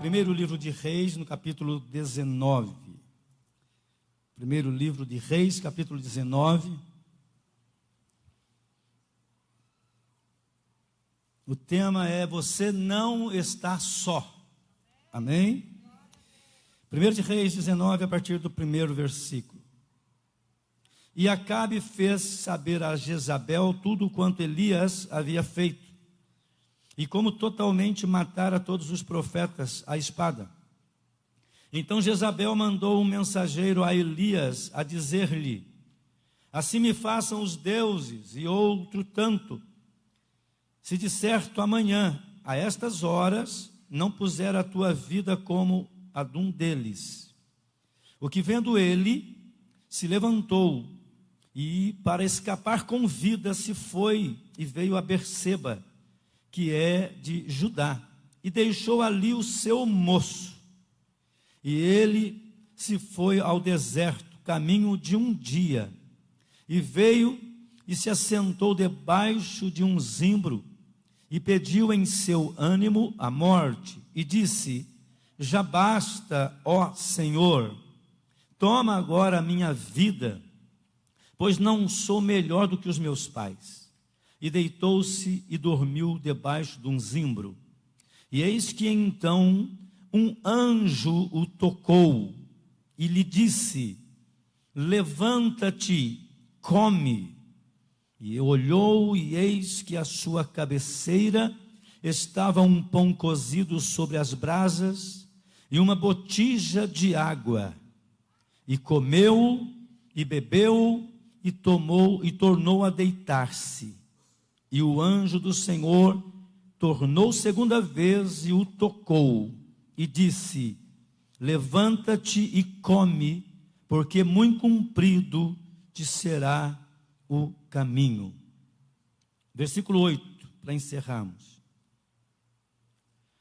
Primeiro livro de Reis, no capítulo 19. Primeiro livro de Reis, capítulo 19. O tema é: você não está só. Amém? Primeiro de Reis 19, a partir do primeiro versículo. E Acabe fez saber a Jezabel tudo quanto Elias havia feito, e como totalmente matara todos os profetas à espada. Então Jezabel mandou um mensageiro a Elias a dizer-lhe: assim me façam os deuses e outro tanto, se de certo amanhã, a estas horas, não puser a tua vida como a de um deles. O que vendo ele, se levantou, e para escapar com vida se foi e veio a Berseba, que é de Judá, e deixou ali o seu moço. E ele se foi ao deserto, caminho de um dia, e veio e se assentou debaixo de um zimbro, e pediu em seu ânimo a morte, e disse: já basta, ó Senhor, toma agora a minha vida, pois não sou melhor do que os meus pais. E deitou-se e dormiu debaixo de um zimbro. E eis que então um anjo o tocou e lhe disse: levanta-te, come. E olhou, e eis que à sua cabeceira estava um pão cozido sobre as brasas e uma botija de água. E comeu, e bebeu, e tomou, e tornou a deitar-se. E o anjo do Senhor tornou segunda vez e o tocou, e disse: levanta-te e come, porque muito comprido te será o caminho. Versículo 8, para encerrarmos.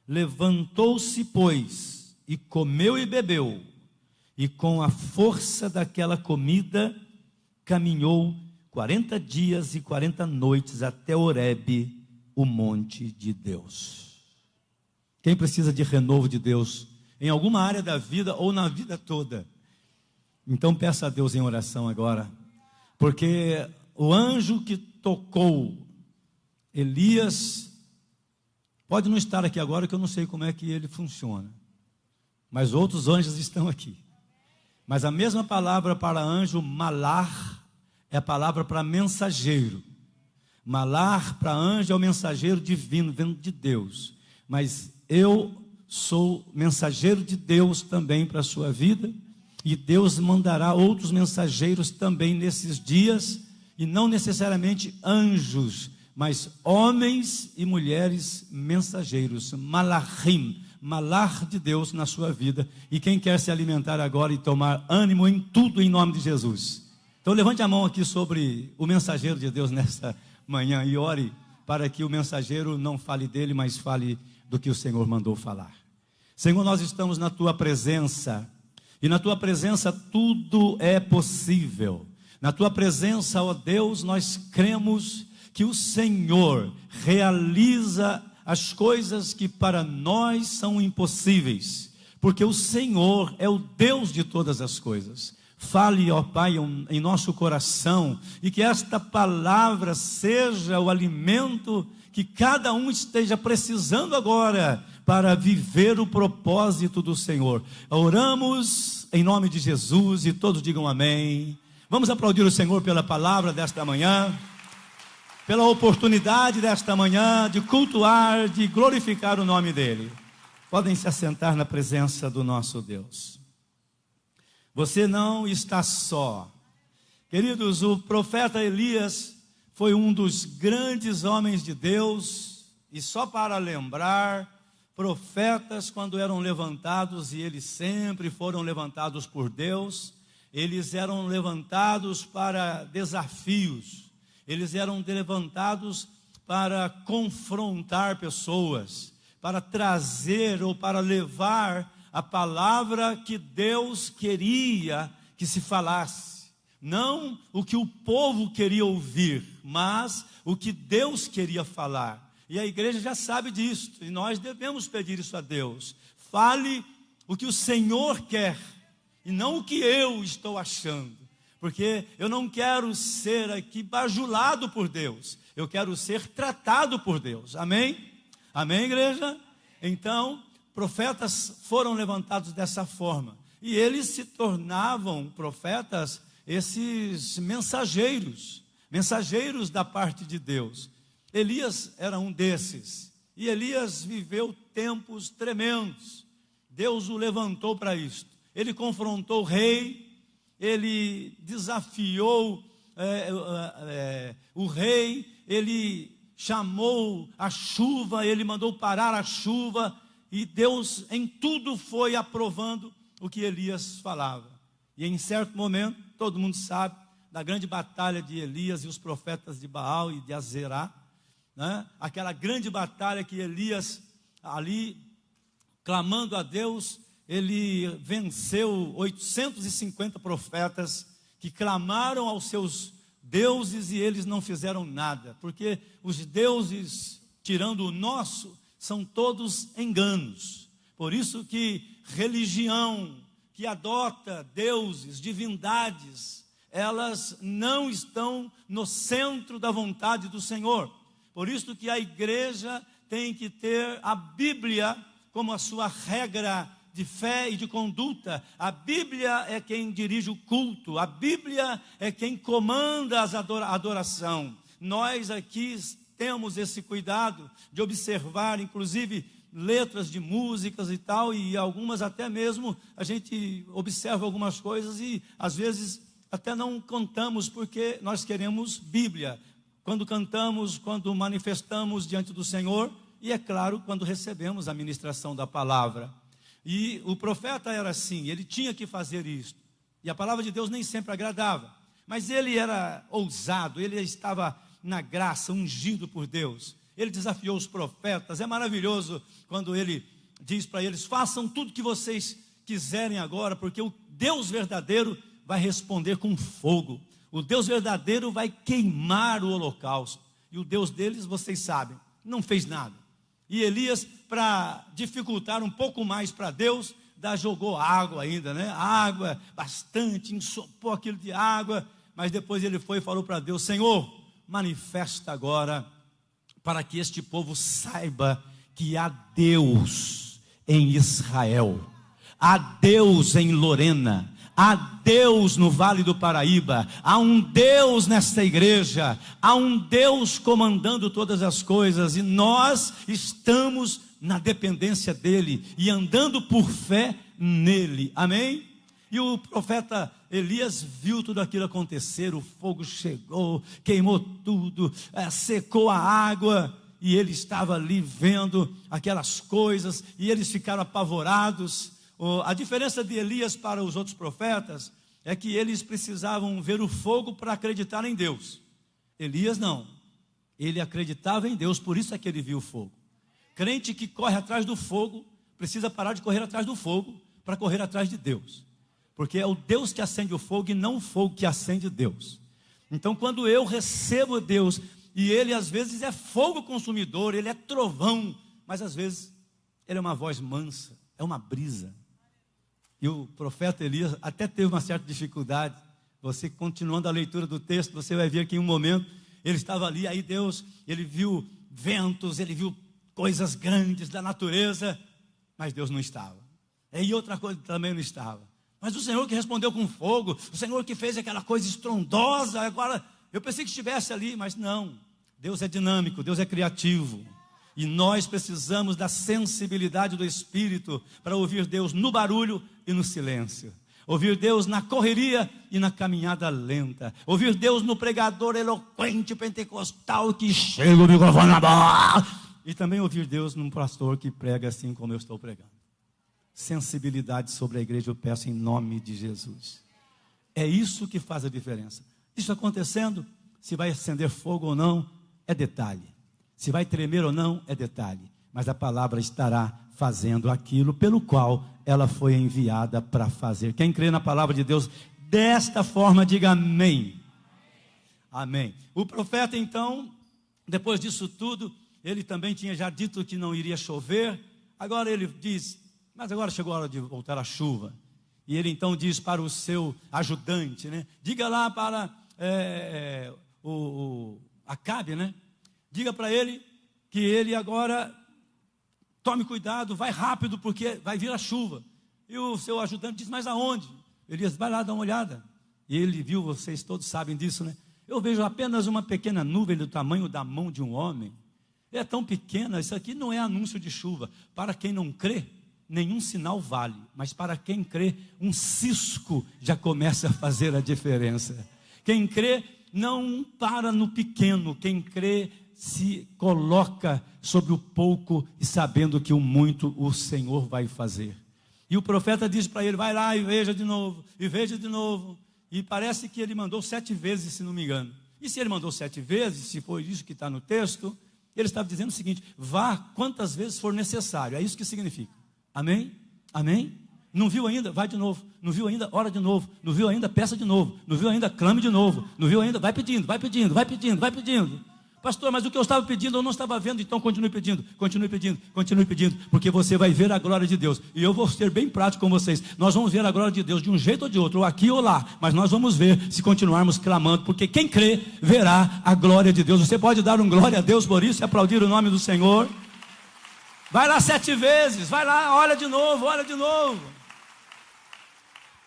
Levantou-se, pois, e comeu e bebeu, e com a força daquela comida caminhou 40 dias e 40 noites até Horebe, o monte de Deus. Quem precisa de renovo de Deus em alguma área da vida ou na vida toda, então peça a Deus em oração agora, porque o anjo que tocou Elias pode não estar aqui agora, que eu não sei como é que ele funciona, mas outros anjos estão aqui. Mas a mesma palavra para anjo, malar, é a palavra para mensageiro. Malar para anjo é o mensageiro divino, vindo de Deus. Mas eu sou mensageiro de Deus também para a sua vida, e Deus mandará outros mensageiros também nesses dias, e não necessariamente anjos, mas homens e mulheres mensageiros, malachim, malar de Deus na sua vida. E quem quer se alimentar agora e tomar ânimo em tudo, em nome de Jesus. Então levante a mão aqui sobre o mensageiro de Deus nesta manhã e ore para que o mensageiro não fale dele, mas fale do que o Senhor mandou falar. Senhor, nós estamos na tua presença, e na tua presença tudo é possível. Na tua presença, ó Deus, nós cremos que o Senhor realiza as coisas que para nós são impossíveis, porque o Senhor é o Deus de todas as coisas. Fale, ó Pai, em nosso coração, e que esta palavra seja o alimento que cada um esteja precisando agora para viver o propósito do Senhor. Oramos em nome de Jesus e todos digam amém. Vamos aplaudir o Senhor pela palavra desta manhã, pela oportunidade desta manhã de cultuar, de glorificar o nome dEle. Podem se assentar na presença do nosso Deus. Você não está só. Queridos, o profeta Elias foi um dos grandes homens de Deus, e só para lembrar, profetas quando eram levantados, e eles sempre foram levantados por Deus, eles eram levantados para desafios, eles eram levantados para confrontar pessoas, para trazer ou para levar a palavra que Deus queria que se falasse. Não o que o povo queria ouvir, mas o que Deus queria falar. E a igreja já sabe disso, e nós devemos pedir isso a Deus. Fale o que o Senhor quer, e não o que eu estou achando. Porque eu não quero ser aqui bajulado por Deus, eu quero ser tratado por Deus. Amém? Amém, igreja? Então, profetas foram levantados dessa forma, e eles se tornavam profetas, esses mensageiros da parte de Deus. Elias era um desses, e Elias viveu tempos tremendos. Deus o levantou para isto. Ele confrontou o rei, ele desafiou o rei, ele chamou a chuva, ele mandou parar a chuva, e Deus em tudo foi aprovando o que Elias falava. E em certo momento, todo mundo sabe da grande batalha de Elias e os profetas de Baal e de Azerá, né? Aquela grande batalha que Elias, ali, clamando a Deus, ele venceu 850 profetas que clamaram aos seus deuses e eles não fizeram nada, porque os deuses, tirando o nosso, são todos enganos. Por isso que religião que adota deuses, divindades, elas não estão no centro da vontade do Senhor. Por isso que a igreja tem que ter a Bíblia como a sua regra de fé e de conduta. A Bíblia é quem dirige o culto, a Bíblia é quem comanda a adoração. Nós aqui temos esse cuidado de observar, inclusive, letras de músicas e tal, e algumas até mesmo, a gente observa algumas coisas e às vezes até não cantamos porque nós queremos Bíblia. Quando cantamos, quando manifestamos diante do Senhor, e é claro, quando recebemos a ministração da palavra. E o profeta era assim, ele tinha que fazer isso. E a palavra de Deus nem sempre agradava, mas ele era ousado, ele estava na graça, ungido por Deus. Ele desafiou os profetas. É maravilhoso quando ele diz para eles: façam tudo que vocês quiserem agora, porque o Deus verdadeiro vai responder com fogo. O Deus verdadeiro vai queimar o holocausto. E o Deus deles, vocês sabem, não fez nada. E Elias, para dificultar um pouco mais para Deus, jogou água ainda, né? Água, bastante, ensopou aquilo de água. Mas depois ele foi e falou para Deus: Senhor, manifesta agora, para que este povo saiba que há Deus em Israel, há Deus em Lorena, há Deus no Vale do Paraíba, há um Deus nesta igreja, há um Deus comandando todas as coisas, e nós estamos na dependência dele, e andando por fé nele, amém? E o profeta Elias viu tudo aquilo acontecer, o fogo chegou, queimou tudo, secou a água, e ele estava ali vendo aquelas coisas, e eles ficaram apavorados. A diferença de Elias para os outros profetas é que eles precisavam ver o fogo para acreditar em Deus. Elias não, ele acreditava em Deus, por isso é que ele viu o fogo. Crente que corre atrás do fogo, precisa parar de correr atrás do fogo, para correr atrás de Deus. Porque é o Deus que acende o fogo e não o fogo que acende Deus. Então, quando eu recebo Deus, e ele às vezes é fogo consumidor, ele é trovão, mas às vezes ele é uma voz mansa, é uma brisa. E o profeta Elias até teve uma certa dificuldade. Você, continuando a leitura do texto, você vai ver que em um momento ele estava ali, aí Deus, ele viu ventos, ele viu coisas grandes da natureza, mas Deus não estava. E outra coisa também não estava. Mas o Senhor que respondeu com fogo, o Senhor que fez aquela coisa estrondosa, agora eu pensei que estivesse ali, mas não. Deus é dinâmico, Deus é criativo. E nós precisamos da sensibilidade do Espírito para ouvir Deus no barulho e no silêncio. Ouvir Deus na correria e na caminhada lenta. Ouvir Deus no pregador eloquente pentecostal que chega o microfone na boca. E também ouvir Deus num pastor que prega assim como eu estou pregando. Sensibilidade sobre a igreja eu peço em nome de Jesus. É isso que faz a diferença. Isso acontecendo, se vai acender fogo ou não, é detalhe. Se vai tremer ou não, é detalhe. Mas a palavra estará fazendo aquilo pelo qual ela foi enviada para fazer. Quem crê na palavra de Deus desta forma, diga amém. Amém. O profeta então, depois disso tudo, ele também tinha já dito que não iria chover. Agora ele diz, mas agora chegou a hora de voltar a chuva. E ele então diz para o seu ajudante, né? Diga lá para Acabe, né? Diga para ele que ele agora tome cuidado, vai rápido, porque vai vir a chuva. E o seu ajudante diz, mas aonde? Ele diz, vai lá dar uma olhada. E ele viu, vocês todos sabem disso, né? Eu vejo apenas uma pequena nuvem do tamanho da mão de um homem. É tão pequena, isso aqui não é anúncio de chuva. Para quem não crê, nenhum sinal vale. Mas para quem crê, um cisco já começa a fazer a diferença. Quem crê não para no pequeno. Quem crê se coloca sobre o pouco e sabendo que o muito o Senhor vai fazer. E o profeta diz para ele, vai lá e veja de novo, e veja de novo. E parece que ele mandou 7 vezes, se não me engano. E se ele mandou 7 vezes, se foi isso que está no texto, ele estava dizendo o seguinte, vá quantas vezes for necessário. É isso que significa. Amém? Amém? Não viu ainda? Vai de novo. Não viu ainda? Ora de novo. Não viu ainda? Peça de novo. Não viu ainda? Clame de novo. Não viu ainda? Vai pedindo, vai pedindo, vai pedindo, vai pedindo. Pastor, mas o que eu estava pedindo eu não estava vendo, então continue pedindo, continue pedindo, continue pedindo, porque você vai ver a glória de Deus. E eu vou ser bem prático com vocês. Nós vamos ver a glória de Deus de um jeito ou de outro, ou aqui ou lá, mas nós vamos ver se continuarmos clamando, porque quem crê verá a glória de Deus. Você pode dar um glória a Deus por isso e aplaudir o nome do Senhor. Vai lá 7 vezes, vai lá, olha de novo, olha de novo.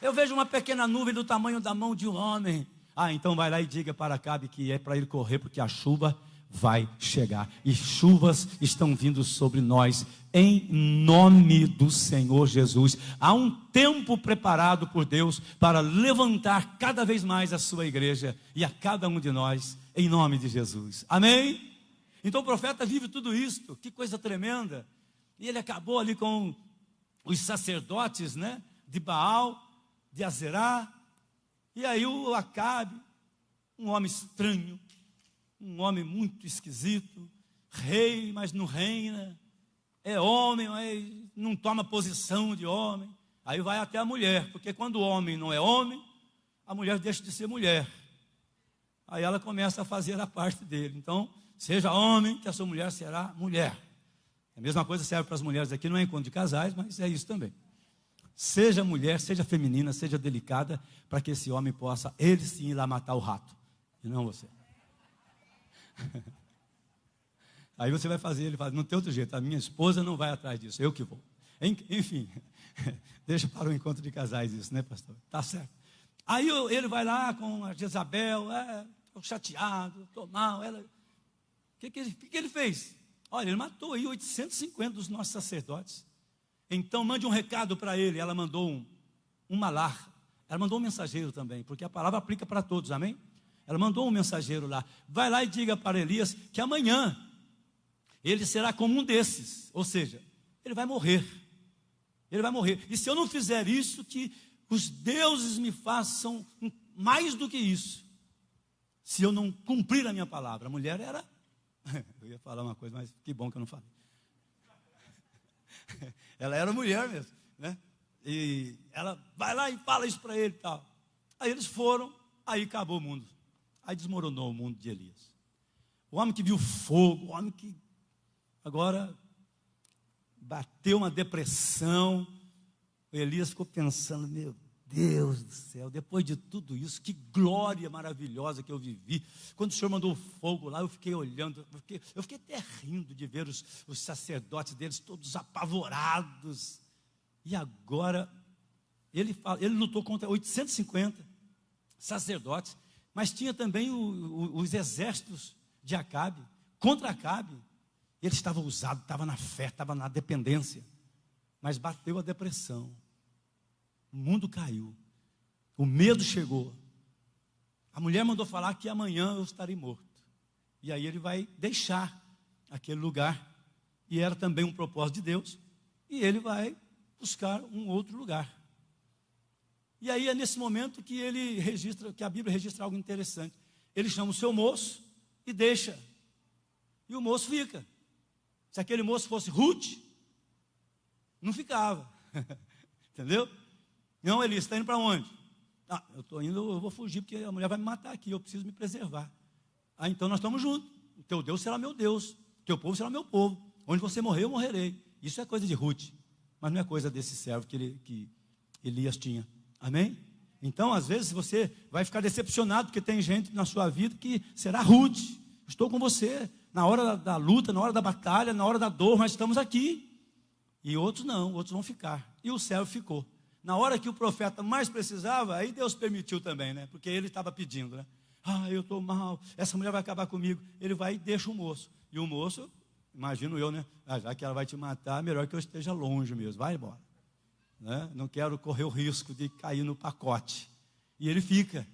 Eu vejo uma pequena nuvem do tamanho da mão de um homem. Então vai lá e diga para Acabe que é para ele correr, porque a chuva vai chegar. E chuvas estão vindo sobre nós, em nome do Senhor Jesus. Há um tempo preparado por Deus para levantar cada vez mais a sua igreja e a cada um de nós, em nome de Jesus. Amém? Então o profeta vive tudo isto, que coisa tremenda. E ele acabou ali com os sacerdotes, né, de Baal, de Azerá. E aí o Acabe, um homem estranho, um homem muito esquisito, rei, mas não reina, é homem, mas não toma posição de homem. Aí vai até a mulher, porque quando o homem não é homem, a mulher deixa de ser mulher. Aí ela começa a fazer a parte dele. Então, seja homem, que a sua mulher será mulher. A mesma coisa serve para as mulheres aqui, não é encontro de casais, mas é isso também. Seja mulher, seja feminina, seja delicada, para que esse homem possa, ele sim, ir lá matar o rato, e não você. Aí você vai fazer, ele fala, não tem outro jeito, a minha esposa não vai atrás disso, eu que vou. Enfim, deixa para o encontro de casais isso, né, pastor? Tá certo. Aí ele vai lá com a Jezabel, estou chateado, estou mal. O que ele fez? Olha, ele matou aí 850 dos nossos sacerdotes. Então mande um recado para ele. Ela mandou um malar. Ela mandou um mensageiro também, porque a palavra aplica para todos, amém? Ela mandou um mensageiro lá. Vai lá e diga para Elias que amanhã ele será como um desses. Ou seja, ele vai morrer. Ele vai morrer. E se eu não fizer isso, que os deuses me façam mais do que isso. Se eu não cumprir a minha palavra. A mulher era... Eu ia falar uma coisa, mas que bom que eu não falei. Ela era mulher mesmo, né? E ela vai lá e fala isso para ele e tal. Aí eles foram, aí acabou o mundo. Aí desmoronou o mundo de Elias. O homem que viu fogo, o homem que agora bateu uma depressão. O Elias ficou pensando, meu Deus do céu, depois de tudo isso, que glória maravilhosa que eu vivi. Quando o Senhor mandou o fogo lá, eu fiquei olhando, eu fiquei até rindo de ver os sacerdotes deles todos apavorados. E agora, ele lutou contra 850 sacerdotes, mas tinha também os exércitos de Acabe, contra Acabe. Ele estava ousado, estava na fé, estava na dependência, mas bateu a depressão. O mundo caiu, o medo chegou. A mulher mandou falar que amanhã eu estarei morto. E aí ele vai deixar aquele lugar, e era também um propósito de Deus, e ele vai buscar um outro lugar. E aí é nesse momento que ele registra, que a Bíblia registra algo interessante. Ele chama o seu moço e deixa, e o moço fica. Se aquele moço fosse Ruth, não ficava. Entendeu? Não, Elias, está indo para onde? Eu estou indo, eu vou fugir, porque a mulher vai me matar aqui, eu preciso me preservar. Então nós estamos juntos, o teu Deus será meu Deus, teu povo será meu povo, onde você morrer eu morrerei. Isso é coisa de Ruth, mas não é coisa desse servo que Elias tinha, amém? Então às vezes você vai ficar decepcionado, porque tem gente na sua vida que será Ruth, estou com você, na hora da luta, na hora da batalha, na hora da dor, nós estamos aqui, e outros não, outros vão ficar, e o servo ficou. Na hora que o profeta mais precisava, aí Deus permitiu também, né? Porque ele estava pedindo, né? Eu estou mal, essa mulher vai acabar comigo. Ele vai e deixa o moço. E o moço, imagino eu, né? Já que ela vai te matar, melhor que eu esteja longe mesmo. Vai embora, né? Não quero correr o risco de cair no pacote. E ele fica.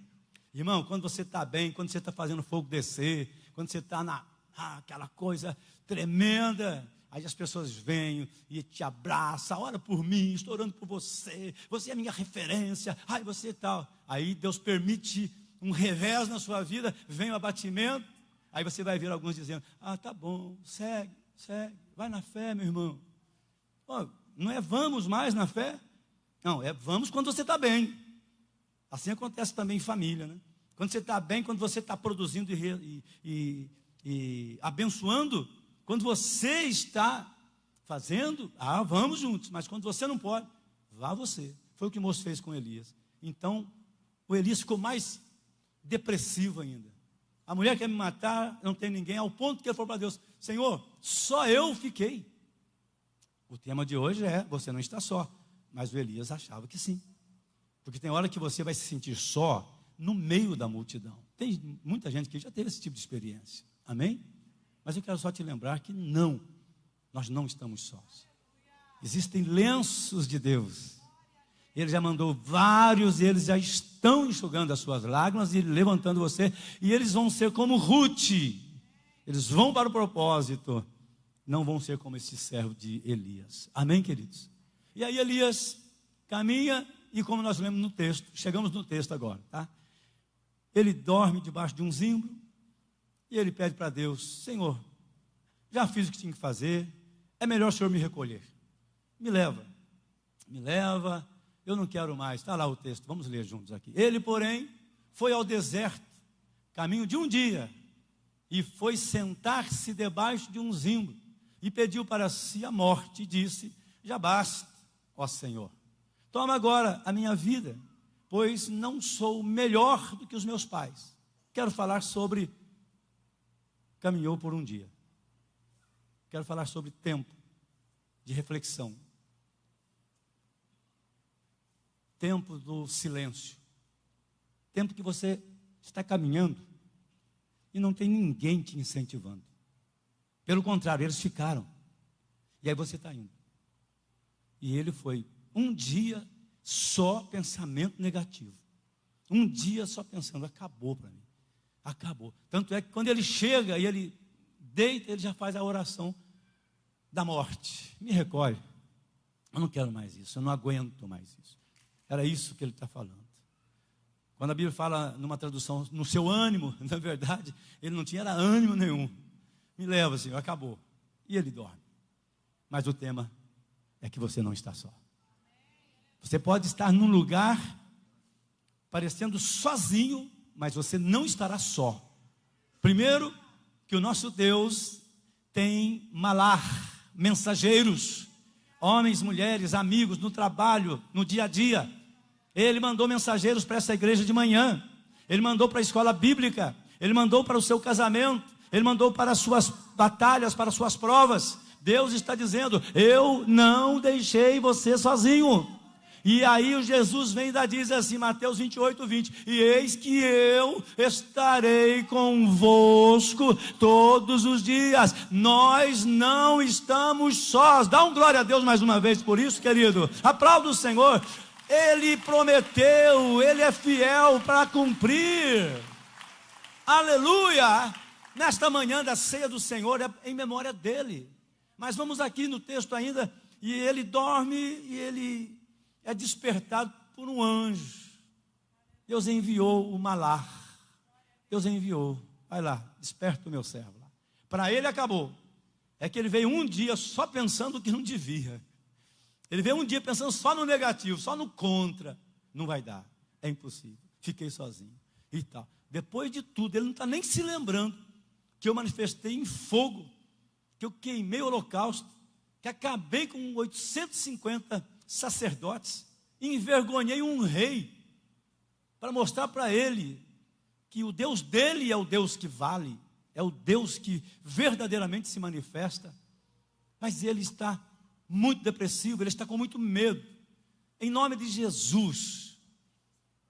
Irmão, quando você está bem, quando você está fazendo fogo descer, quando você está aquela coisa tremenda, aí as pessoas vêm e te abraçam, ora por mim, estou orando por você, você é a minha referência, você tal. Aí Deus permite um revés na sua vida, vem o abatimento, aí você vai ver alguns dizendo, tá bom, segue, vai na fé, meu irmão. Não é vamos mais na fé, não, é vamos quando você está bem. Assim acontece também em família, né? Quando você está bem, quando você está produzindo e abençoando, quando você está fazendo, vamos juntos, mas quando você não pode, vá você. Foi o que o moço fez com Elias. Então, o Elias ficou mais depressivo ainda. A mulher quer me matar, não tem ninguém, ao ponto que ele falou para Deus, Senhor, só eu fiquei. O tema de hoje é, você não está só, mas o Elias achava que sim. Porque tem hora que você vai se sentir só, no meio da multidão. Tem muita gente que já teve esse tipo de experiência, amém? Mas eu quero só te lembrar que não, nós não estamos sós. Existem lenços de Deus. Ele já mandou vários, e eles já estão enxugando as suas lágrimas e levantando você, e eles vão ser como Ruth, eles vão para o propósito, não vão ser como esse servo de Elias, amém, queridos? E aí Elias caminha, e como nós lemos no texto, chegamos no texto agora, tá? Ele dorme debaixo de um zimbro, e ele pede para Deus, Senhor, já fiz o que tinha que fazer, é melhor o Senhor me recolher, me leva, eu não quero mais. Está lá o texto, vamos ler juntos aqui. Ele, porém, foi ao deserto, caminho de um dia, e foi sentar-se debaixo de um zimbro, e pediu para si a morte, e disse, já basta, ó Senhor, toma agora a minha vida, pois não sou melhor do que os meus pais. Quero falar sobre, caminhou por um dia. Quero falar sobre tempo de reflexão. Tempo do silêncio. Tempo que você está caminhando e não tem ninguém te incentivando. Pelo contrário, eles ficaram. E aí você está indo. E ele foi um dia só pensamento negativo. Um dia só pensando, acabou para mim. Acabou. Tanto é que quando ele chega e ele deita, ele já faz a oração da morte. Me recolhe. Eu não quero mais isso, eu não aguento mais isso. Era isso que ele está falando. Quando a Bíblia fala numa tradução, no seu ânimo, na verdade, ele não tinha ânimo nenhum. Me leva, Senhor, acabou. E ele dorme. Mas o tema é que você não está só. Você pode estar num lugar parecendo sozinho, mas você não estará só. Primeiro, que o nosso Deus tem malar, mensageiros, homens, mulheres, amigos, no trabalho, no dia a dia. Ele mandou mensageiros para essa igreja de manhã, ele mandou para a escola bíblica, ele mandou para o seu casamento, ele mandou para as suas batalhas, para as suas provas. Deus está dizendo, eu não deixei você sozinho. E aí o Jesus vem e diz assim, Mateus 28, 20, e eis que eu estarei convosco todos os dias. Nós não estamos sós. Dá um glória a Deus mais uma vez por isso, querido. Aplauda o Senhor. Ele prometeu, Ele é fiel para cumprir. Aleluia! Nesta manhã da ceia do Senhor é em memória dEle. Mas vamos aqui no texto ainda, e ele dorme e ele é despertado por um anjo. Deus enviou o malar. Deus enviou. Vai lá, desperta o meu servo. Para ele acabou. É que ele veio um dia só pensando o que não devia. Ele veio um dia pensando só no negativo, só no contra. Não vai dar, é impossível. Fiquei sozinho e tal. Depois de tudo, ele não está nem se lembrando que eu manifestei em fogo que eu queimei o holocausto, que acabei com 850 sacerdotes, e envergonhei um rei, para mostrar para ele que o Deus dele é o Deus que vale, é o Deus que verdadeiramente se manifesta. Mas ele está muito depressivo, ele está com muito medo. Em nome de Jesus,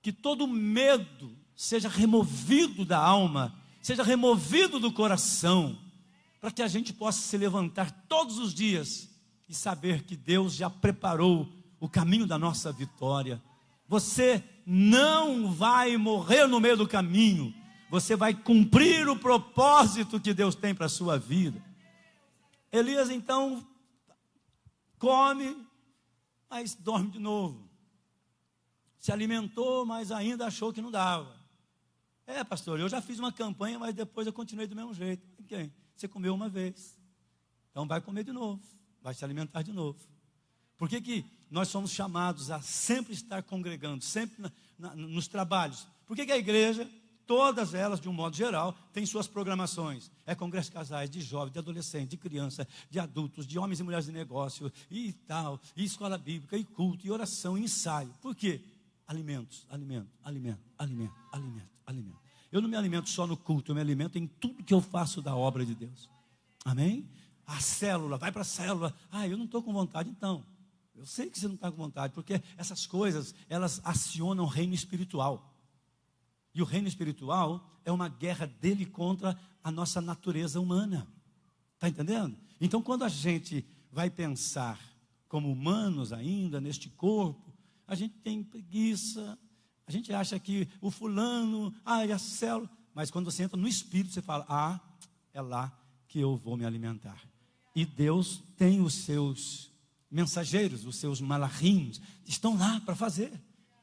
que todo medo seja removido da alma, seja removido do coração, para que a gente possa se levantar todos os dias e saber que Deus já preparou o caminho da nossa vitória. Você não vai morrer no meio do caminho, você vai cumprir o propósito que Deus tem para a sua vida. Elias então come, mas dorme de novo. Se alimentou, mas ainda achou que não dava. Pastor, eu já fiz uma campanha, mas depois eu continuei do mesmo jeito. Okay. Você comeu uma vez, então vai comer de novo, vai se alimentar de novo. Por que nós somos chamados a sempre estar congregando, sempre nos trabalhos? Por que a igreja, todas elas, de um modo geral, tem suas programações? Congresso de casais, de jovens, de adolescentes, de crianças, de adultos, de homens e mulheres de negócio, e tal, e escola bíblica, e culto, e oração, e ensaio. Por quê? Alimentos, alimento, alimento, alimento, alimento, alimento. Eu não me alimento só no culto, eu me alimento em tudo que eu faço da obra de Deus. Amém? A célula, vai para a célula. Eu não estou com vontade, então. Eu sei que você não está com vontade, porque essas coisas, elas acionam o reino espiritual. E o reino espiritual é uma guerra dele contra a nossa natureza humana. Está entendendo? Então, quando a gente vai pensar como humanos ainda, neste corpo, a gente tem preguiça, a gente acha que o fulano, a célula, mas quando você entra no espírito, você fala, é lá que eu vou me alimentar. E Deus tem os seus mensageiros, os seus malachim, estão lá para fazer.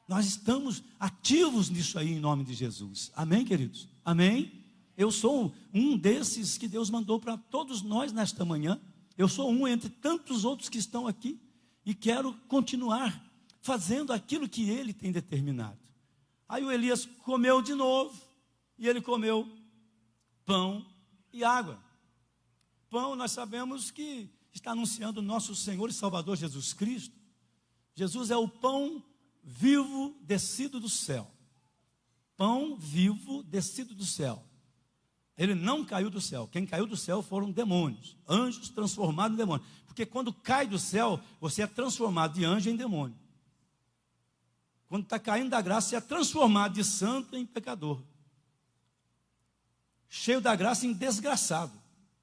Nós estamos ativos nisso aí, em nome de Jesus. Amém, queridos? Amém? Eu sou um desses que Deus mandou para todos nós nesta manhã. Eu sou um entre tantos outros que estão aqui, e quero continuar fazendo aquilo que Ele tem determinado. Aí o Elias comeu de novo, e ele comeu pão e água. Pão, nós sabemos que está anunciando o nosso Senhor e Salvador Jesus Cristo. Jesus é o pão vivo descido do céu. Pão vivo descido do céu. Ele não caiu do céu. Quem caiu do céu foram demônios, anjos transformados em demônios. Porque quando cai do céu, você é transformado de anjo em demônio. Quando está caindo da graça, você é transformado de santo em pecador. Cheio da graça em desgraçado.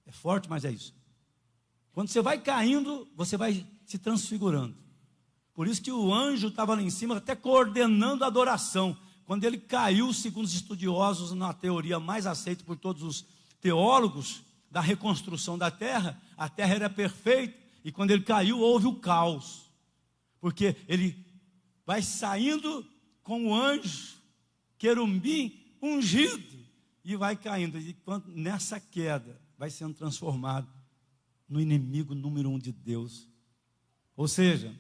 É forte, mas é isso. Quando você vai caindo, você vai se transfigurando. Por isso que o anjo estava lá em cima, até coordenando a adoração. Quando ele caiu, segundo os estudiosos, na teoria mais aceita por todos os teólogos da reconstrução da terra, a terra era perfeita, e quando ele caiu, houve o caos. Porque ele vai saindo com o anjo, querubim, ungido, e vai caindo. E nessa queda, vai sendo transformado no inimigo número 1 de Deus. Ou seja,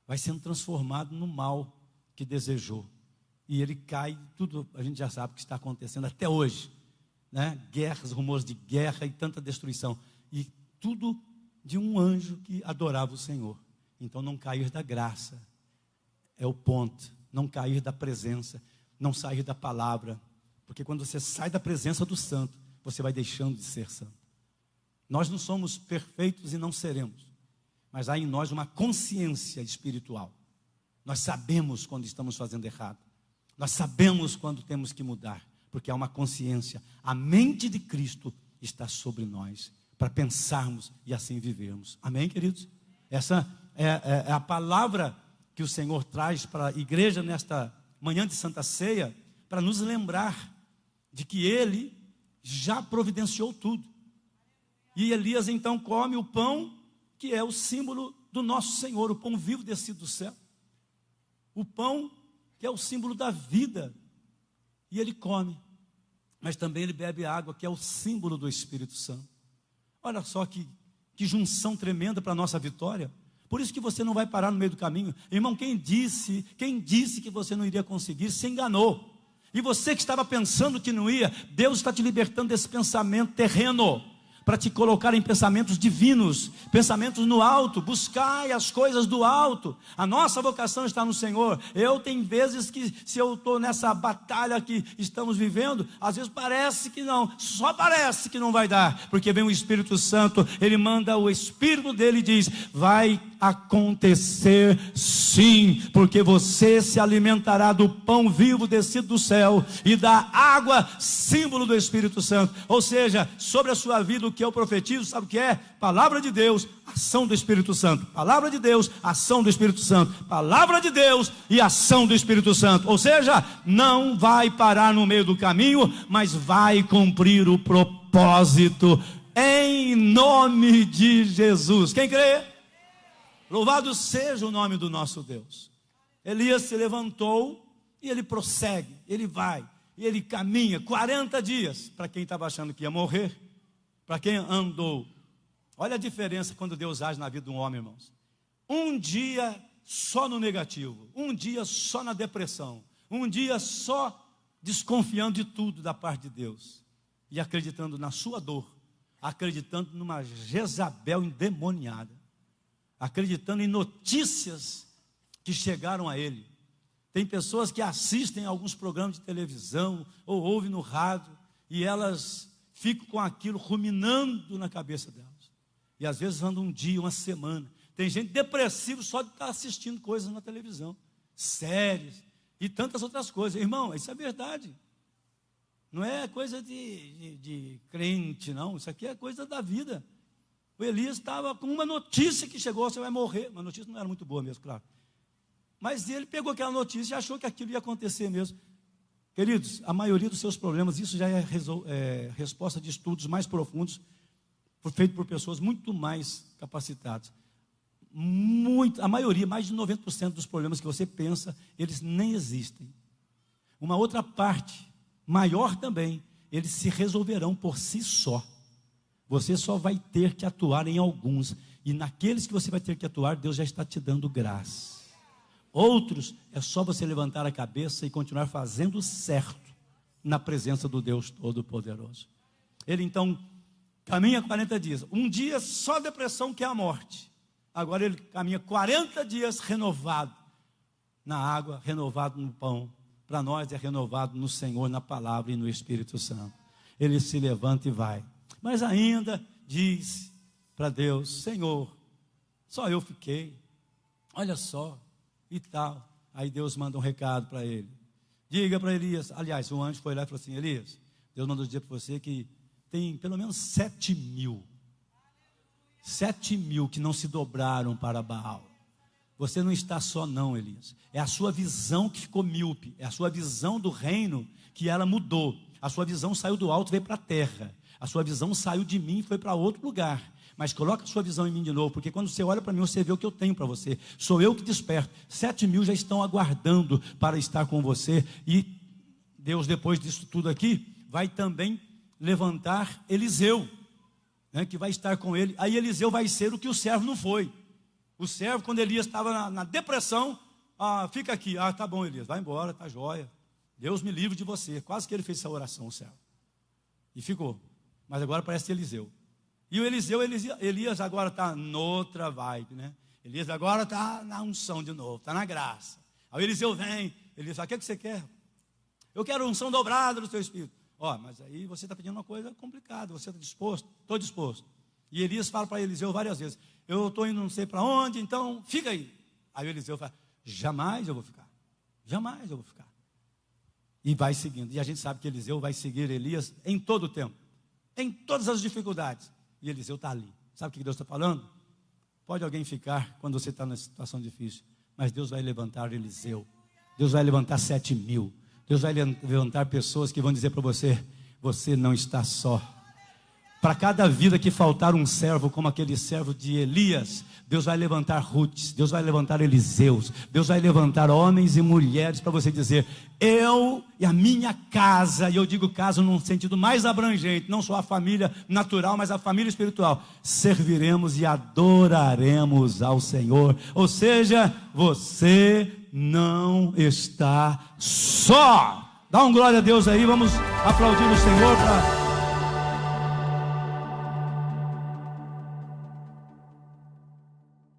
vai sendo transformado no mal que desejou. E ele cai, tudo a gente já sabe o que está acontecendo até hoje, né? Guerras, rumores de guerra e tanta destruição. E tudo de um anjo que adorava o Senhor. Então não cair da graça é o ponto. Não cair da presença, não sair da palavra. Porque quando você sai da presença do santo, você vai deixando de ser santo. Nós não somos perfeitos e não seremos. Mas há em nós uma consciência espiritual. Nós sabemos quando estamos fazendo errado. Nós sabemos quando temos que mudar. Porque há uma consciência. A mente de Cristo está sobre nós. Para pensarmos e assim vivermos. Amém, queridos? Essa é a palavra que o Senhor traz para a igreja nesta manhã de Santa Ceia. Para nos lembrar de que Ele já providenciou tudo. E Elias então come o pão, que é o símbolo do nosso Senhor, o pão vivo descido do céu. O pão que é o símbolo da vida. E ele come. Mas também ele bebe água, que é o símbolo do Espírito Santo. Olha só que junção tremenda para a nossa vitória. Por isso que você não vai parar no meio do caminho. Irmão, quem disse que você não iria conseguir, se enganou. E você que estava pensando que não ia, Deus está te libertando desse pensamento terreno. para te colocar em pensamentos divinos, pensamentos no alto. Buscai as coisas do alto. A nossa vocação está no Senhor. Eu tenho vezes que, se eu estou nessa batalha que estamos vivendo, às vezes parece que não, só parece que não vai dar, porque vem o Espírito Santo, ele manda o Espírito dele e diz: vai acontecer sim, porque você se alimentará do pão vivo descido do céu e da água, símbolo do Espírito Santo. Ou seja, sobre a sua vida, o que eu profetizo, sabe o que é? Palavra de Deus, ação do Espírito Santo. Palavra de Deus, ação do Espírito Santo. Palavra de Deus e ação do Espírito Santo. Ou seja, não vai parar no meio do caminho, mas vai cumprir o propósito em nome de Jesus. Quem crê? Louvado seja o nome do nosso Deus. Elias se levantou e ele prossegue, ele vai, e ele caminha 40 dias. Para quem estava achando que ia morrer, para quem andou, olha a diferença quando Deus age na vida de um homem, irmãos. Um dia só no negativo, um dia só na depressão, um dia só desconfiando de tudo da parte de Deus, e acreditando na sua dor, acreditando numa Jezabel endemoniada, acreditando em notícias que chegaram a ele. Tem pessoas que assistem a alguns programas de televisão ou ouvem no rádio e elas ficam com aquilo ruminando na cabeça delas. E às vezes andam um dia, uma semana. Tem gente depressiva só de estar assistindo coisas na televisão, séries e tantas outras coisas. Irmão, isso é verdade. Não é coisa de crente, não. Isso aqui é coisa da vida. O Elias estava com uma notícia que chegou: você vai morrer. Uma notícia não era muito boa mesmo, claro. Mas ele pegou aquela notícia e achou que aquilo ia acontecer mesmo. Queridos, a maioria dos seus problemas, isso já é resposta de estudos mais profundos, feito por pessoas muito mais capacitadas. A maioria, mais de 90% dos problemas que você pensa, eles nem existem. Uma outra parte, maior também, eles se resolverão por si só. Você só vai ter que atuar em alguns, e naqueles que você vai ter que atuar, Deus já está te dando graça. Outros, é só você levantar a cabeça e continuar fazendo certo na presença do Deus Todo-Poderoso. Ele então caminha 40 dias. Um dia só depressão, que é a morte. Agora ele caminha 40 dias renovado na água, renovado no pão. Para nós é renovado no Senhor, na palavra e no Espírito Santo. Ele se levanta e vai. Mas ainda diz para Deus: Senhor, só eu fiquei. Olha só. E tal. Aí Deus manda um recado para ele. Diga para Elias. Aliás, o anjo foi lá e falou assim: Elias, Deus mandou dizer para você que tem pelo menos 7.000 que não se dobraram para Baal. Você não está só não, Elias. É a sua visão que ficou míope. É a sua visão do reino que ela mudou. A sua visão saiu do alto e veio para a terra. A sua visão saiu de mim e foi para outro lugar. Mas coloca a sua visão em mim de novo, porque quando você olha para mim, você vê o que eu tenho para você. Sou eu que desperto. 7.000 já estão aguardando para estar com você. E Deus, depois disso tudo aqui, vai também levantar Eliseu, né, que vai estar com ele. Aí Eliseu vai ser o que o servo não foi. O servo, quando Elias estava na depressão, fica aqui. Tá bom, Elias, vai embora, tá joia. Deus me livre de você. Quase que ele fez essa oração, o servo. E ficou. Mas agora parece Eliseu. E o Elias agora está noutra vibe, né? Elias agora está na unção de novo, está na graça. Aí o Eliseu vem, Elias fala: o que você quer? Eu quero unção dobrada do teu espírito. Mas aí você está pedindo uma coisa complicada, você está disposto? Estou disposto. E Elias fala para Eliseu várias vezes: eu estou indo não sei para onde, então fica aí. Aí o Eliseu fala: jamais eu vou ficar, jamais eu vou ficar. E vai seguindo, e a gente sabe que Eliseu vai seguir Elias em todo o tempo, em todas as dificuldades. E Eliseu está ali. Sabe o que Deus está falando? Pode alguém ficar quando você está numa situação difícil, mas Deus vai levantar Eliseu. Deus vai levantar 7.000. Deus vai levantar pessoas que vão dizer para você: você não está só. Para cada vida que faltar um servo como aquele servo de Elias, Deus vai levantar Ruths, Deus vai levantar Eliseus, Deus vai levantar homens e mulheres para você dizer: eu e a minha casa, e eu digo casa num sentido mais abrangente, não só a família natural, mas a família espiritual, serviremos e adoraremos ao Senhor. Ou seja, você não está só. Dá um glória a Deus aí, vamos aplaudir o Senhor para